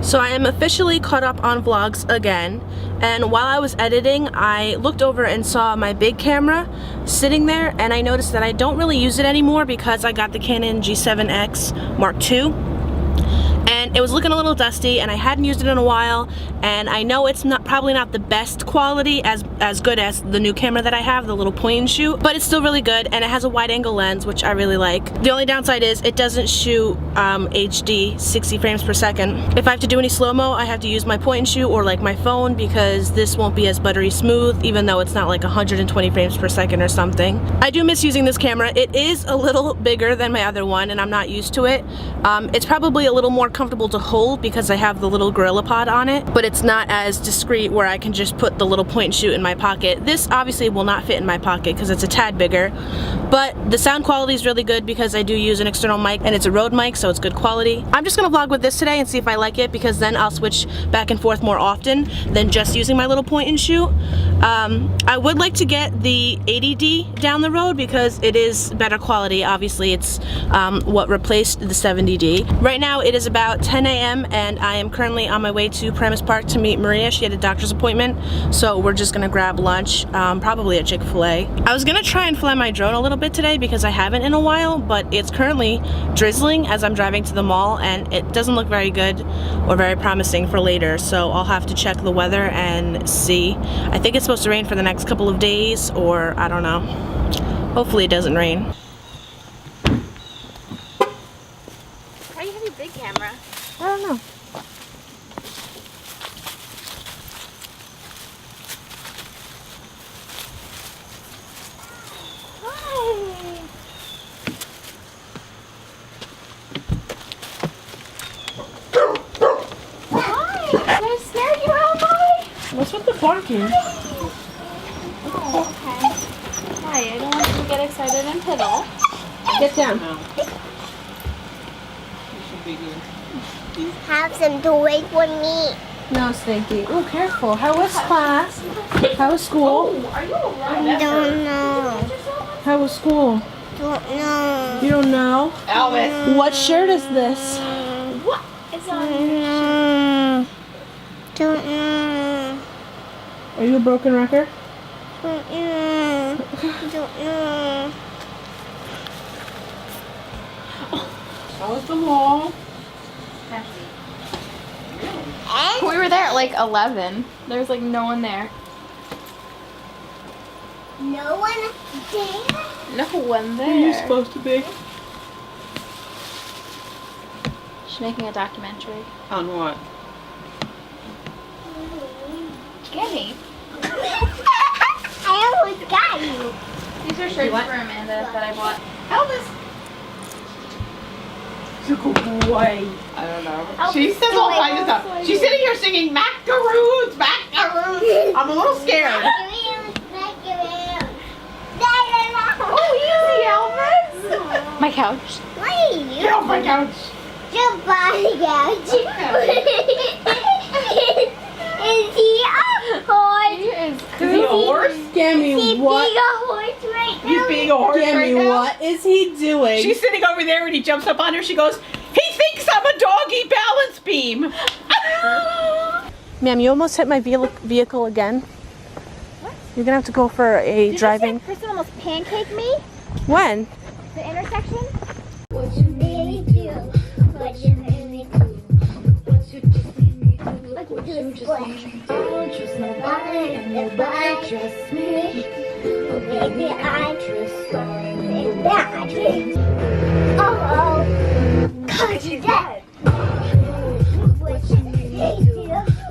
So I am officially caught up on vlogs again, and while I was editing I looked over and saw my big camera sitting there, and I noticed that I don't really use it anymore because I got the Canon G7X Mark II. And it was looking a little dusty and I hadn't used it in a while, and I know it's probably not the best quality, as good as the new camera that I have, the little point and shoot, but it's still really good, and it has a wide angle lens, which I really like. The only downside is it doesn't shoot HD 60 frames per second. If I have to do any slow-mo, I have to use my point and shoot or like my phone, because this won't be as buttery smooth, even though it's not like 120 frames per second or something. I do miss using this camera. It is a little bigger than my other one and I'm not used to it. It's probably a little more comfortable to hold because I have the little Gorilla Pod on it, but it's not as discreet where I can just put the little point and shoot in my pocket. This obviously will not fit in my pocket because it's a tad bigger, but the sound quality is really good because I do use an external mic and it's a Rode mic, so it's good quality. I'm just gonna vlog with this today and see if I like it, because then I'll switch back and forth more often than just using my little point and shoot. I would like to get the 80D down the road because it is better quality. Obviously it's what replaced the 70D. Right now it is about 10 a.m. and I am currently on my way to Premise Park to meet Maria. She had a doctor's appointment, so we're just gonna grab lunch, probably at Chick-fil-A. I was gonna try and fly my drone a little bit today because I haven't in a while, but it's currently drizzling as I'm driving to the mall and it doesn't look very good or very promising for later, so I'll have to check the weather and see. I think it's supposed to rain for the next couple of days, or I don't know. Hopefully it doesn't rain. Why do you have your big camera? I don't know. What's with the barking? Oh, okay. Hi, I don't want you to get excited and piddle. Get down. Have some toys for me. No, Stinky. Oh, careful. How was class? How was school? Are you alright? I don't know. How was school? Don't know. You don't know? Elvis. What shirt is this? What is on? Don't know. Are you a broken record? Don't know. Don't know. How was the mall? We were there at like 11. There was like no one there. No one there? No one Where are you there. supposed to be? She's making a documentary. On what? Gimme. I almost got you. These are shirts for Amanda that I bought. Elvis. Good boy. I don't know. Elvis She says all doing kinds of stuff. She's sitting here singing macaroons, macaroons. I'm a little scared. Oh, easy, Elvis. My couch. What are you? Get off my couch. Jump on the couch. Is he a horse? He is Is he a horse? Is Gammy, he what? being a horse right now? He's being a horse right Gammy, now. what is he doing? She's sitting over there and he jumps up on her. She goes, he thinks I'm a doggy balance beam. Ma'am, you almost hit my vehicle again. What? You're gonna have to go for a driving. Kristen almost pancaked me? When? The intersection? What you made me do? What you made me do? What you just made me do? What you just made me do? Don't trust nobody and nobody trusts me. Oh baby, I trust you. Baby, I trust. Oh, cause you're dead. What you made me do?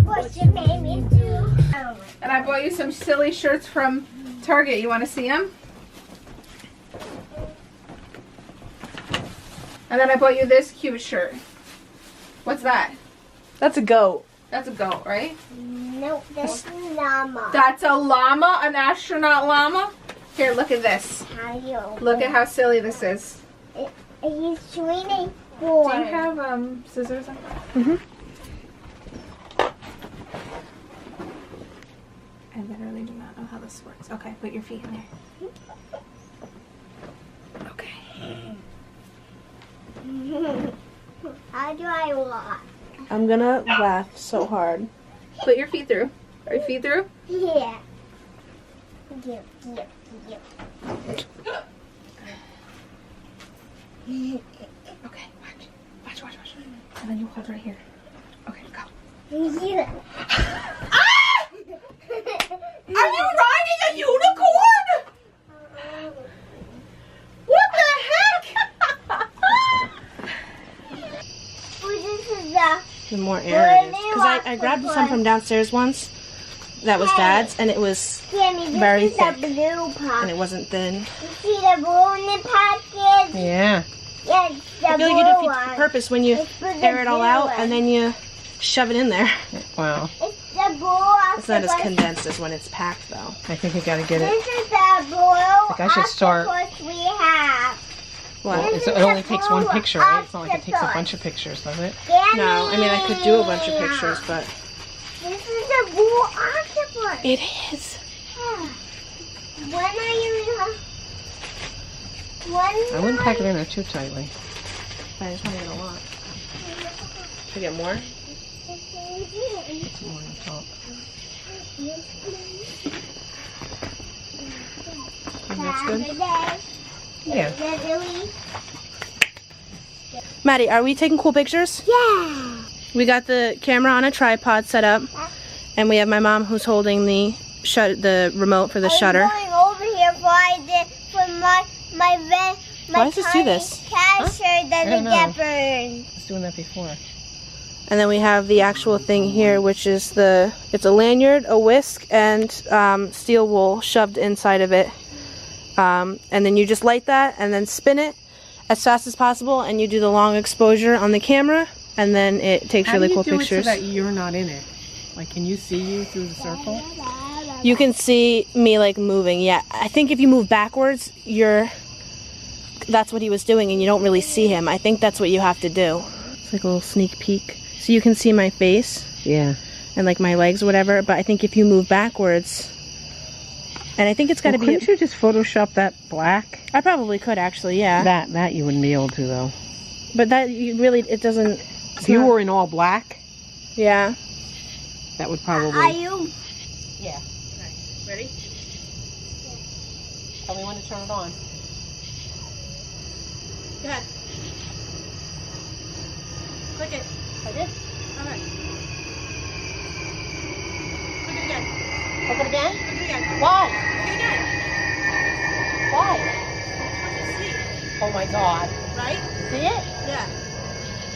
What you made me do? And I bought you some silly shirts from Target. You want to see them? And then I bought you this cute shirt. What's that? That's a goat. That's a goat, right? Nope, that's a llama. That's a llama, an astronaut llama. Here, look at this. How do you open Look at how silly this is. He's swinging Do forward. you have scissors? Mm-hmm. I literally do not know how this works. Okay, put your feet in there. Okay. How do I walk? I'm gonna laugh so hard. Put your feet through. Are your feet through? Yeah. Yeah. Okay, watch. And then you hold right here. Okay, go. Yeah. Are you riding a unicorn? What the heck? The more air it is. Because I grabbed some from downstairs once. That was Dad's, and it was very thick. And it wasn't thin. You see the blue in the packet? Yeah. Yeah, it's the I feel like you defeat the purpose when you It's for the air it all blue out one. and then you shove it in there. Wow. It's the blue It's not as octopus. condensed as when it's packed, though. I think you gotta get it. This is the blue think I should start. octopus we have. What? This It is only the takes one blue picture, right? It's not like it takes a octopus. bunch of pictures, does it? No, I mean, I could do a bunch of pictures, but... This is the blue octopus. It is. When are you? When? I wouldn't pack it in there too tightly. I just want to get a lot. Should I get more? It's more on top. That's good? Yeah. Maddie, are we taking cool pictures? Yeah. We got the camera on a tripod set up, and we have my mom who's holding the remote for the shutter. I'm going over here for my Why does this do this? Catcher I doesn't don't know. get burned. I was doing that before. And then we have the actual thing here, which is it's a lanyard, a whisk, and steel wool shoved inside of it. And then you just light that and then spin it as fast as possible, and you do the long exposure on the camera, and then it takes really cool pictures. How do you do it so that you're not in it? Like, can you see you through the circle? You can see me like moving. Yeah, I think if you move backwards, that's what he was doing, and you don't really see him. I think that's what you have to do. It's like a little sneak peek, so you can see my face. Yeah. And like my legs or whatever. But I think if you move backwards, and I think it's got to be. Couldn't you just Photoshop that black? I probably could actually, yeah. That you wouldn't be able to though. But it doesn't. If you were in all black, Yeah. that would probably. Are you? Yeah. Okay. Ready? Tell me when to turn it on. Go ahead. Click it. I did. Okay. Click it again. Click it again? Click it again. Why? Click it again. Why? Want to see, Oh my God. right? See it? Yeah.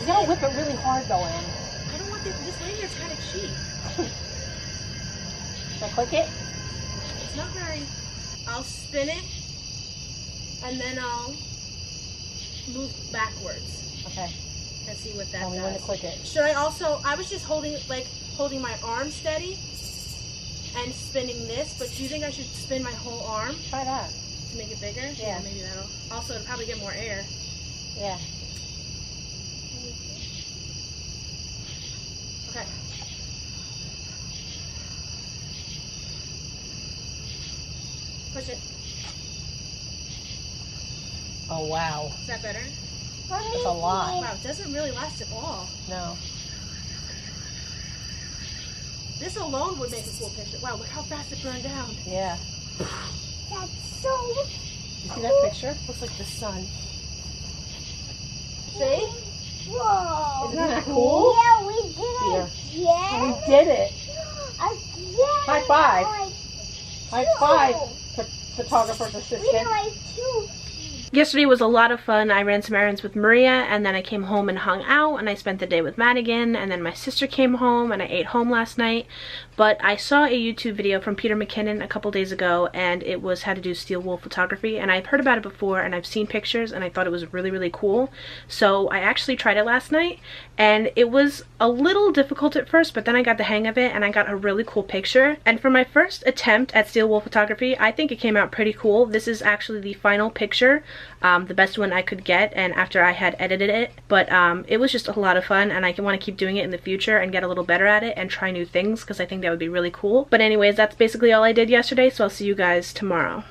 You gotta whip it really hard though, Ann. I don't want this lanyard's kind of cheap. Should I click it? It's not very. I'll spin it, and then I'll move backwards Okay. and see what that Tell me when to does. click it. Should I also? I was just holding my arm steady and spinning this, but do you think I should spin my whole arm Try that. to make it bigger? Yeah. Maybe that'll. Also, it'll probably get more air. Yeah. Okay. Push it. Oh wow. Is that better? That's a lot. Wow, it doesn't really last at all. No. This alone would make a cool picture. Wow, look how fast it burned down. Yeah. That's so. You see that picture? Looks like the sun. See? Whoa. Isn't that cool? Yeah, we did it. Yeah. We did it. Again. High five. Like High five, two. photographer's We assistant. did like two. Yesterday was a lot of fun. I ran some errands with Maria, and then I came home and hung out, and I spent the day with Madigan, and then my sister came home, and I ate home last night. But I saw a YouTube video from Peter McKinnon a couple days ago, and it was how to do steel wool photography, and I've heard about it before, and I've seen pictures, and I thought it was really, really cool. So I actually tried it last night, and it was a little difficult at first, but then I got the hang of it, and I got a really cool picture. And for my first attempt at steel wool photography, I think it came out pretty cool. This is actually the final picture. The best one I could get, and after I had edited it, but it was just a lot of fun, and I want to keep doing it in the future and get a little better at it and try new things, because I think that would be really cool. But anyways, that's basically all I did yesterday, so I'll see you guys tomorrow.